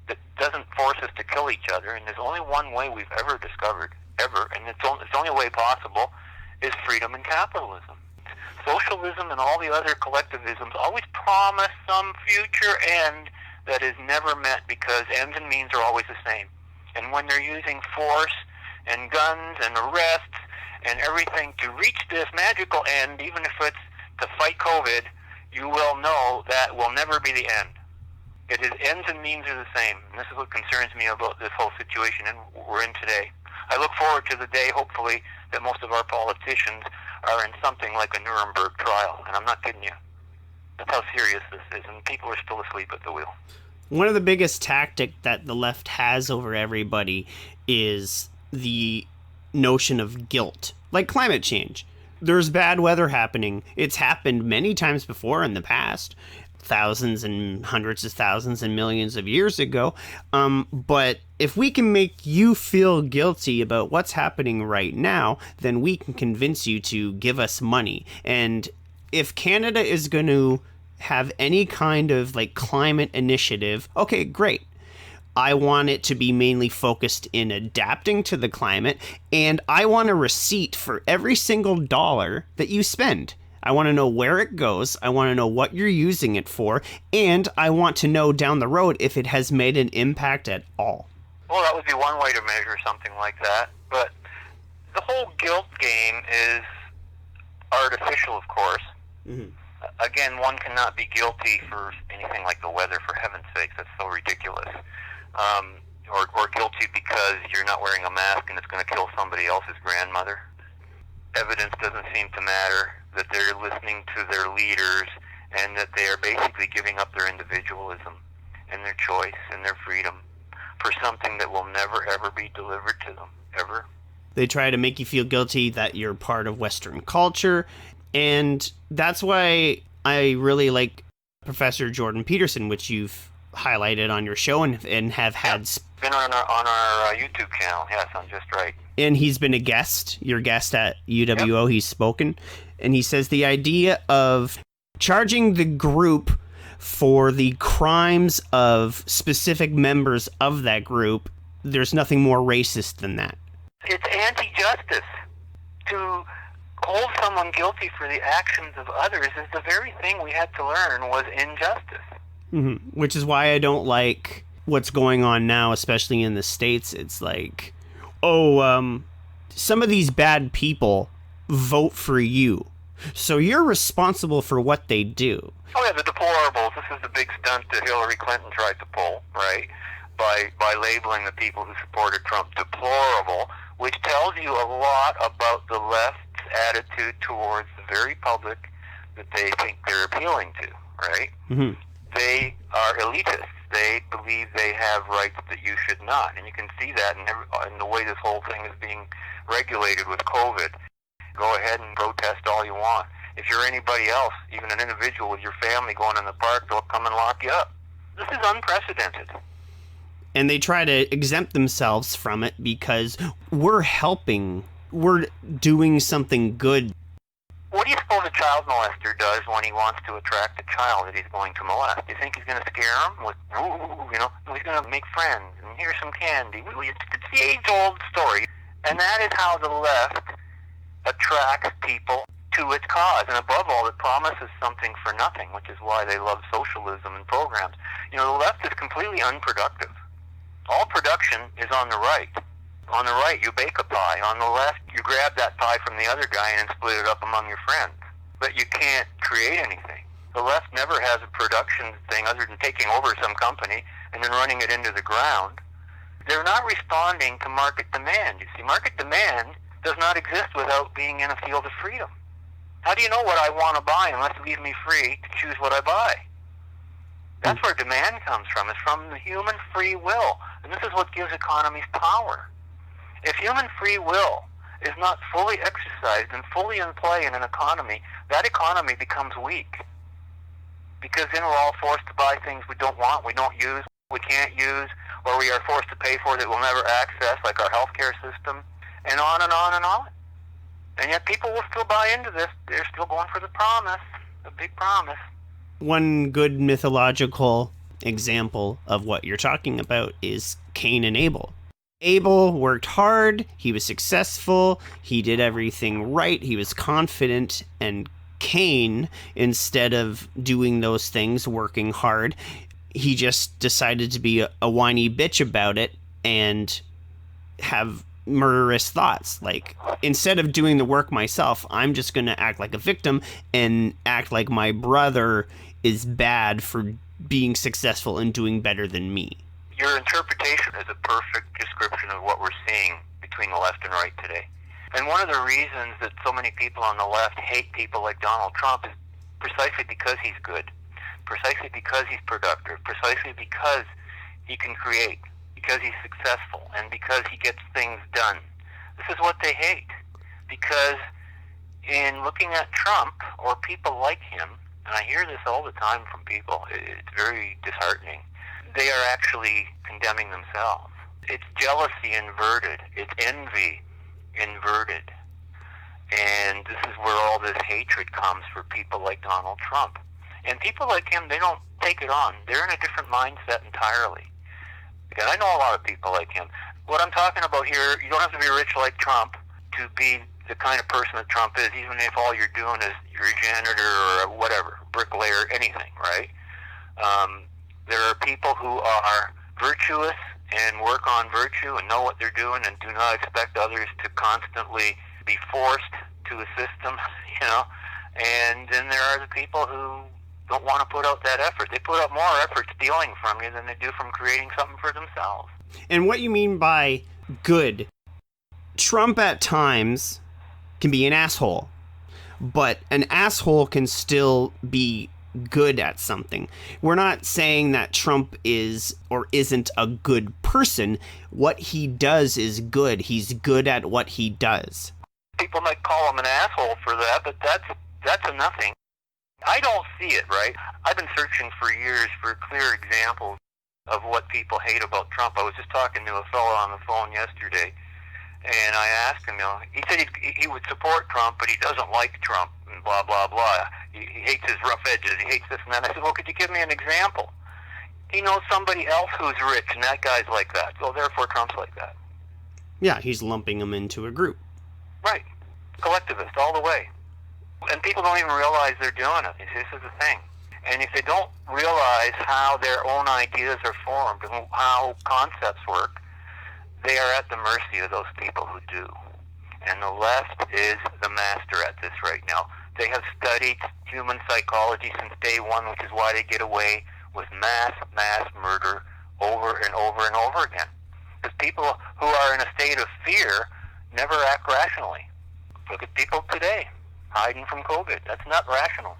that doesn't force us to kill each other, and there's only one way we've ever discovered, ever, and it's the only way possible, is freedom and capitalism. Socialism and all the other collectivisms always promise some future end that is never met, because ends and means are always the same. And when they're using force and guns and arrests and everything to reach this magical end, even if it's to fight COVID, you will know that will never be the end. It is ends and means are the same. And this is what concerns me about this whole situation we're in today. I look forward to the day, hopefully, that most of our politicians are in something like a Nuremberg trial. And I'm not kidding you. That's how serious this is. And people are still asleep at the wheel. One of the biggest tactics that the left has over everybody is the notion of guilt, like climate change. There's bad weather happening. It's happened many times before in the past, thousands and hundreds of thousands and millions of years ago. But if we can make you feel guilty about what's happening right now, then we can convince you to give us money. And if Canada is going to have any kind of like climate initiative, okay, great. I want it to be mainly focused in adapting to the climate, and I want a receipt for every single dollar that you spend. I want to know where it goes, I want to know what you're using it for, and I want to know down the road if it has made an impact at all. Well, that would be one way to measure something like that, but the whole guilt game is artificial, of course. Mm-hmm. Again, one cannot be guilty for anything like the weather, for heaven's sakes. That's so ridiculous. Or guilty because you're not wearing a mask and it's going to kill somebody else's grandmother. Evidence doesn't seem to matter, that they're listening to their leaders and that they are basically giving up their individualism and their choice and their freedom for something that will never, ever be delivered to them, ever. They try to make you feel guilty that you're part of Western culture, and that's why I really like Professor Jordan Peterson, which you've highlighted on your show and have had... Been on our YouTube channel, yes, on Just Right. And he's been your guest at UWO, He's spoken, and he says the idea of charging the group for the crimes of specific members of that group, there's nothing more racist than that. It's anti-justice. To hold someone guilty for the actions of others is the very thing we had to learn was injustice. Mm-hmm. Which is why I don't like what's going on now, especially in the States. It's like, some of these bad people vote for you, so you're responsible for what they do. Oh yeah, the deplorables. This is the big stunt that Hillary Clinton tried to pull, right? By labeling the people who supported Trump deplorable, which tells you a lot about the left's attitude towards the very public that they think they're appealing to, right? Mm-hmm. They are elitists. They believe they have rights that you should not. And you can see that in the way this whole thing is being regulated with COVID. Go ahead and protest all you want. If you're anybody else, even an individual with your family going in the park, they'll come and lock you up. This is unprecedented. And they try to exempt themselves from it because we're doing something good. What do you suppose a child molester does when he wants to attract a child that he's going to molest? Do you think he's going to scare him with, he's going to make friends and here's some candy? It's the age-old story. And that is how the left attracts people to its cause. And above all, it promises something for nothing, which is why they love socialism and programs. The left is completely unproductive. All production is on the right. On the right, you bake a pie. On the left, you grab that pie from the other guy and split it up among your friends. But you can't create anything. The left never has a production thing other than taking over some company and then running it into the ground. They're not responding to market demand. You see, market demand does not exist without being in a field of freedom. How do you know what I want to buy unless you leave me free to choose what I buy? That's where demand comes from. It's from the human free will. And this is what gives economies power. If human free will is not fully exercised and fully in play in an economy, that economy becomes weak. Because then we're all forced to buy things we don't want, we don't use, we can't use, or we are forced to pay for that we'll never access, like our healthcare system, and on and on and on. And yet people will still buy into this. They're still going for the promise, the big promise. One good mythological example of what you're talking about is Cain and Abel. Abel worked hard, he was successful, he did everything right, he was confident, and Cain, instead of doing those things, working hard, he just decided to be a whiny bitch about it and have murderous thoughts. Like, instead of doing the work myself, I'm just going to act like a victim and act like my brother is bad for being successful and doing better than me. Your interpretation is a perfect description of what we're seeing between the left and right today. And one of the reasons that so many people on the left hate people like Donald Trump is precisely because he's good, precisely because he's productive, precisely because he can create, because he's successful, and because he gets things done. This is what they hate. Because in looking at Trump or people like him, and I hear this all the time from people, it's very disheartening, they are actually condemning themselves. It's jealousy inverted. It's envy inverted. And this is where all this hatred comes for people like Donald Trump. And people like him, they don't take it on. They're in a different mindset entirely. And I know a lot of people like him. What I'm talking about here, you don't have to be rich like Trump to be the kind of person that Trump is, even if all you're doing is you're a janitor or whatever, bricklayer, anything, right? There are people who are virtuous and work on virtue and know what they're doing and do not expect others to constantly be forced to a system, you know. And then there are the people who don't want to put out that effort. They put out more effort stealing from you than they do from creating something for themselves. And what you mean by good, Trump at times can be an asshole, but an asshole can still be good at something. We're not saying that Trump is or isn't a good person. What he does is good. He's good at what he does. People might call him an asshole for that, but that's a nothing. I don't see it, right? I've been searching for years for clear examples of what people hate about Trump. I was just talking to a fellow on the phone yesterday, and I asked him, you know, he said he would support Trump, but he doesn't like Trump, and blah, blah, blah. He hates his rough edges. He hates this and that. I said, well, could you give me an example? He knows somebody else who's rich, and that guy's like that. So therefore, Trump's like that. Yeah, he's lumping them into a group. Right. Collectivist all the way. And people don't even realize they're doing it. This is the thing. And if they don't realize how their own ideas are formed and how concepts work, they are at the mercy of those people who do. And the left is the master at this right now. They have studied human psychology since day one, which is why they get away with mass murder over and over and over again. Because people who are in a state of fear never act rationally. Look at people today, hiding from COVID. That's not rational.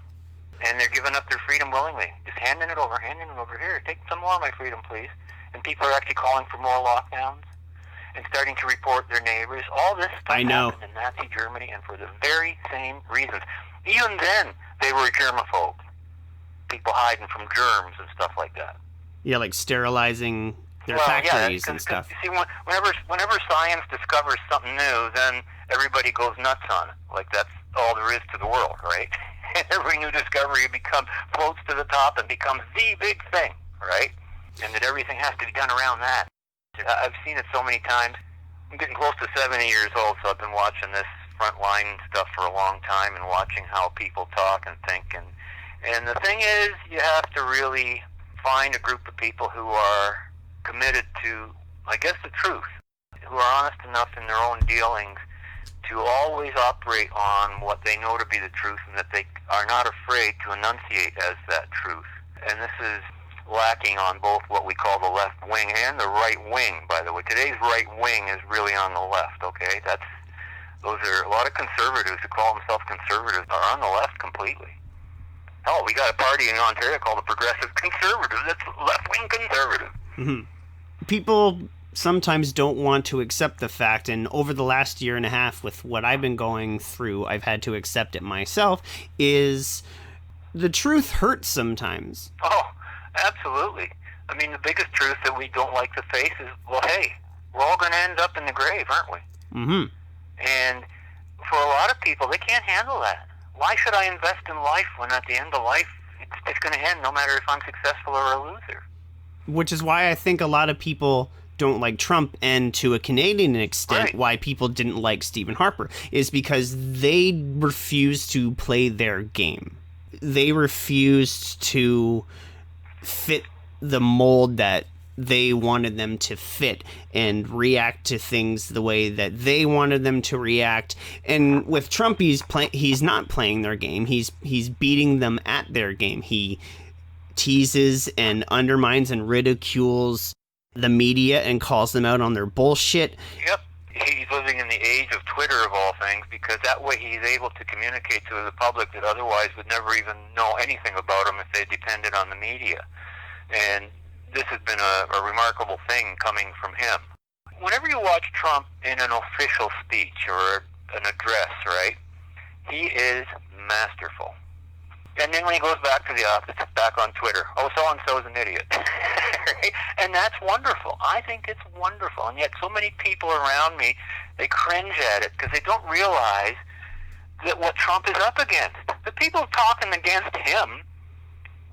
And they're giving up their freedom willingly. Just handing it over here. Take some more of my freedom, please. And people are actually calling for more lockdowns and starting to report their neighbors. All this stuff happened in Nazi Germany, and for the very same reasons. Even then, they were germaphobes. People hiding from germs and stuff like that. Yeah, like sterilizing their factories and stuff. You see, whenever science discovers something new, then everybody goes nuts on it. Like that's all there is to the world, right? Every new discovery floats to the top and becomes the big thing, right? And that everything has to be done around that. I've seen it so many times. I'm getting close to 70 years old, so I've been watching this frontline stuff for a long time and watching how people talk and think. And the thing is, you have to really find a group of people who are committed to, I guess, the truth, who are honest enough in their own dealings to always operate on what they know to be the truth and that they are not afraid to enunciate as that truth. And this is lacking on both what we call the left wing and the right wing, by the way. Today's right wing is really on the left, okay? Those are a lot of conservatives who call themselves conservatives are on the left completely. Hell, we got a party in Ontario called the Progressive Conservatives. That's left-wing conservative. Mm-hmm. People sometimes don't want to accept the fact, and over the last year and a half with what I've been going through, I've had to accept it myself, is the truth hurts sometimes. Oh, absolutely. I mean, the biggest truth that we don't like to face is, well, hey, we're all going to end up in the grave, aren't we? Mm-hmm. And for a lot of people, they can't handle that. Why should I invest in life when at the end of life it's it's going to end no matter if I'm successful or a loser. Which is why I think a lot of people don't like Trump, and to a Canadian extent, Right. why people didn't like Stephen Harper, is because they refused to play their game. They refused to fit the mold that they wanted them to fit and react to things the way that they wanted them to react. And with Trump, he's not playing their game. He's beating them at their game. He teases and undermines and ridicules the media and calls them out on their bullshit. Yep. He's living in the age of Twitter, of all things, because that way he's able to communicate to the public that otherwise would never even know anything about him if they depended on the media. And this has been a remarkable thing coming from him. Whenever you watch Trump in an official speech or an address, right, he is masterful. And then when he goes back to the office, back on Twitter, oh, so-and-so is an idiot. Right? And that's wonderful. I think it's wonderful. And yet so many people around me, they cringe at it because they don't realize that what Trump is up against. The people talking against him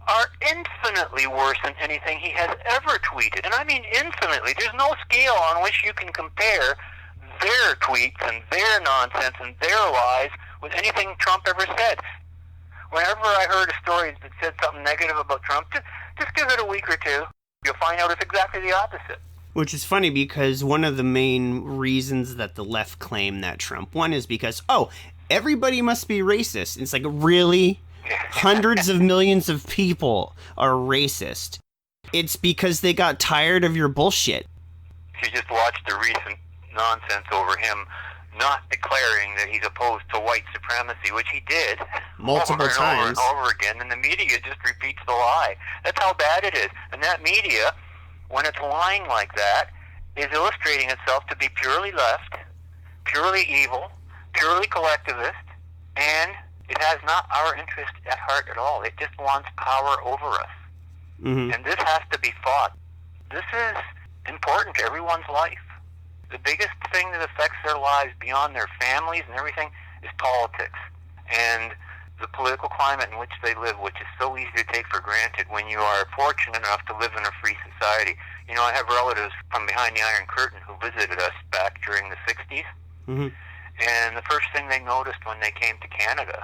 are infinitely worse than anything he has ever tweeted. And I mean infinitely. There's no scale on which you can compare their tweets and their nonsense and their lies with anything Trump ever said. Whenever I heard a story that said something negative about Trump, just give it a week or two. You'll find out it's exactly the opposite. Which is funny because one of the main reasons that the left claim that Trump won is because, oh, everybody must be racist. It's like, really? Hundreds of millions of people are racist. It's because they got tired of your bullshit. If you just watch the recent nonsense over him not declaring that he's opposed to white supremacy, which he did Multiple times. over and over again, and the media just repeats the lie. That's how bad it is. And that media, when it's lying like that, is illustrating itself to be purely left, purely evil, purely collectivist, and it has not our interest at heart at all. It just wants power over us. Mm-hmm. And this has to be fought. This is important to everyone's life. The biggest thing that affects their lives beyond their families and everything is politics and the political climate in which they live, which is so easy to take for granted when you are fortunate enough to live in a free society. You know, I have relatives from behind the Iron Curtain who visited us back during the 60s, Mm-hmm. and the first thing they noticed when they came to Canada,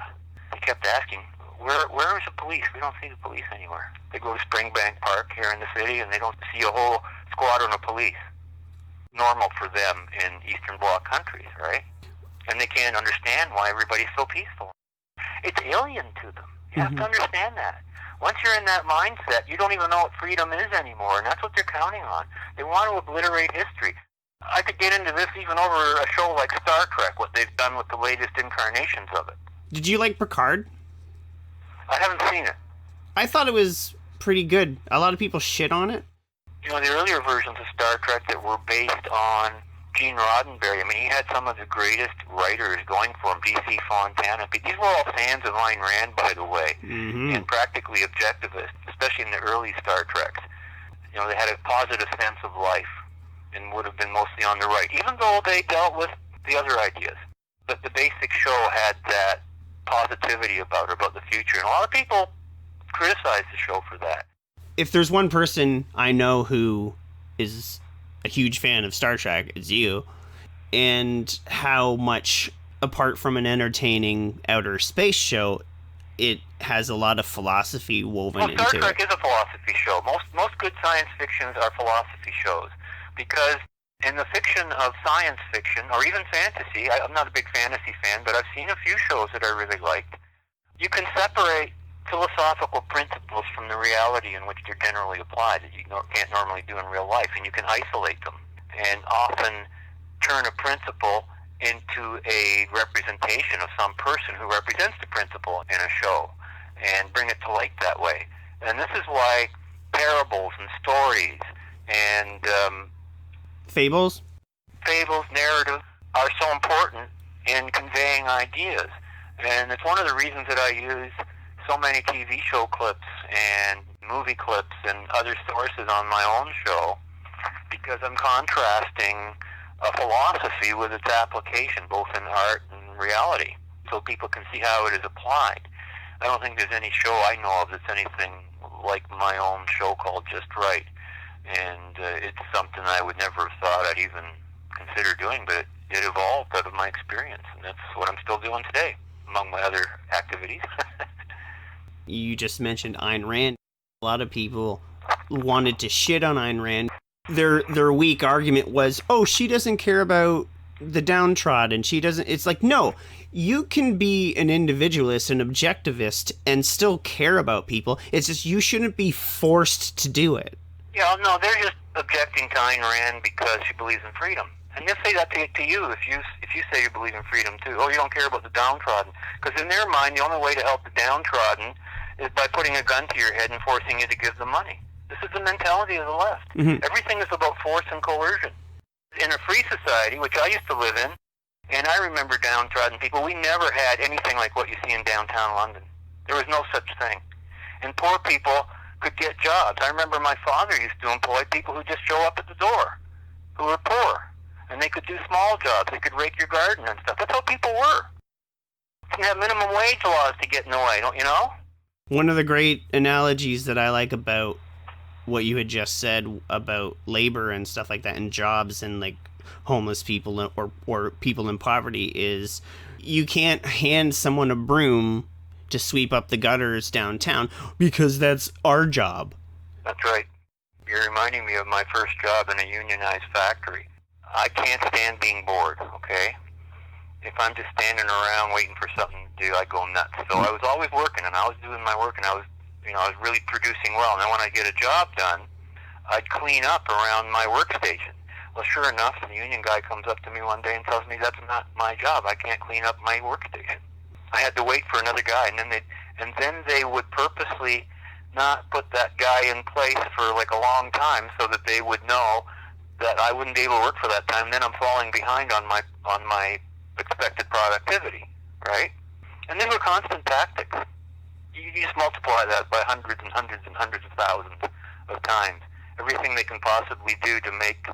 they kept asking, where is the police? We don't see the police anywhere. They go to Springbank Park here in the city, and they don't see a whole squadron of police. Normal for them in Eastern Bloc countries, right? And they can't understand why everybody's so peaceful. It's alien to them. You have to understand that. Once you're in that mindset, you don't even know what freedom is anymore, and that's what they're counting on. They want to obliterate history. I could get into this even over a show like Star Trek, what they've done with the latest incarnations of it. Did you like Picard? I haven't seen it. I thought it was pretty good. A lot of people shit on it. You know, the earlier versions of Star Trek that were based on Gene Roddenberry, I mean, he had some of the greatest writers going for him, D.C. Fontana. These were all fans of Ayn Rand, by the way, and practically objectivists, especially in the early Star Treks. You know, they had a positive sense of life and would have been mostly on the right, even though they dealt with the other ideas. But the basic show had that positivity about it, about the future, and a lot of people criticized the show for that. If there's one person I know who is a huge fan of Star Trek, it's you. And how much, apart from an entertaining outer space show, it has a lot of philosophy woven into it. Star Trek is a philosophy show. Most good science fictions are philosophy shows, because in the fiction of science fiction, or even fantasy, I'm not a big fantasy fan, but I've seen a few shows that I really liked. You can separate philosophical principles from the reality in which they're generally applied that you can't normally do in real life, and you can isolate them and often turn a principle into a representation of some person who represents the principle in a show and bring it to light that way. And this is why parables and stories and Fables, narrative are so important in conveying ideas. And it's one of the reasons that I use so many TV show clips and movie clips and other sources on my own show, because I'm contrasting a philosophy with its application, both in art and reality, so people can see how it is applied. I don't think there's any show I know of that's anything like my own show called Just Right. And it's something I would never have thought I'd even consider doing, but it evolved out of my experience, and that's what I'm still doing today, among my other activities. You just mentioned Ayn Rand. A lot of people wanted to shit on Ayn Rand. Their weak argument was, oh, she doesn't care about the downtrodden. She doesn't. It's like, no, you can be an individualist, an objectivist, and still care about people. It's just you shouldn't be forced to do it. Yeah, no, they're just objecting to Ayn Rand because she believes in freedom. And they'll say that to you if you say you believe in freedom too. Oh, you don't care about the downtrodden. Because in their mind, the only way to help the downtrodden is by putting a gun to your head and forcing you to give them money. This is the mentality of the left. Mm-hmm. Everything is about force and coercion. In a free society, which I used to live in, and I remember downtrodden people, we never had anything like what you see in downtown London. There was no such thing. And poor people could get jobs. I remember my father used to employ people who just show up at the door, who were poor. And they could do small jobs. They could rake your garden and stuff. That's how people were. Didn't have minimum wage laws to get in the way, don't you know? One of the great analogies that I like about what you had just said about labor and stuff like that and jobs and like homeless people or people in poverty is you can't hand someone a broom to sweep up the gutters downtown because that's our job. That's right. You're reminding me of my first job in a unionized factory. I can't stand being bored, okay? If I'm just standing around waiting for something to do, I go nuts. So I was always working, and I was doing my work, and I was really producing well. And then when I get a job done, I'd clean up around my workstation. Well, sure enough, the union guy comes up to me one day and tells me that's not my job. I can't clean up my workstation. I had to wait for another guy, and then they would purposely not put that guy in place for like a long time so that they would know that I wouldn't be able to work for that time. Then I'm falling behind on my expected productivity, right? And these were constant tactics. You just multiply that by hundreds and hundreds and hundreds of thousands of times. Everything they can possibly do to make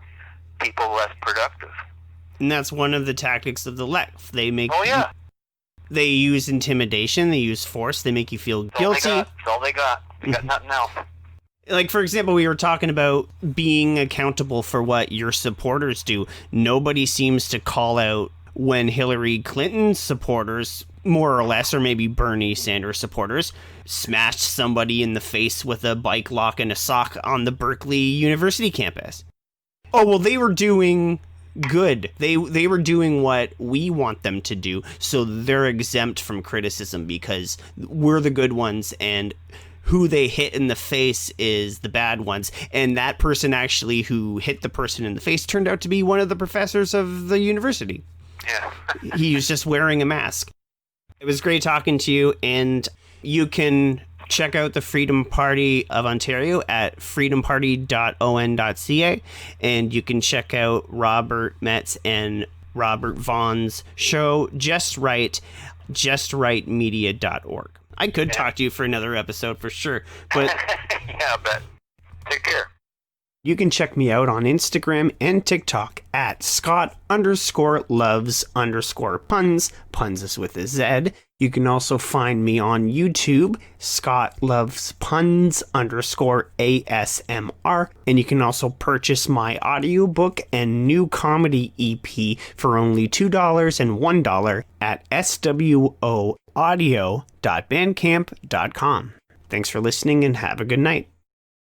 people less productive. And that's one of the tactics of the left. They make they use intimidation, they use force, they make you feel guilty. That's all they got. They got nothing else. Like, for example, we were talking about being accountable for what your supporters do. Nobody seems to call out when Hillary Clinton supporters, more or less, or maybe Bernie Sanders supporters, smashed somebody in the face with a bike lock and a sock on the Berkeley University campus. Oh, well, they were doing good. They were doing what we want them to do, so they're exempt from criticism because we're the good ones, and who they hit in the face is the bad ones. And that person actually who hit the person in the face turned out to be one of the professors of the university. Yeah. He was just wearing a mask. It was great talking to you, and you can check out the Freedom Party of Ontario at freedomparty.on.ca, and you can check out Robert Metz and Robert Vaughn's show, Just Right, justrightmedia.org. I could talk to you for another episode for sure, but yeah, I bet. Take care. You can check me out on Instagram and TikTok at Scott_loves_puns. Puns is with a Z. You can also find me on YouTube, Scott Loves Puns _ASMR. And you can also purchase my audiobook and new comedy EP for only $2 and $1 at swoaudio.bandcamp.com. Thanks for listening and have a good night.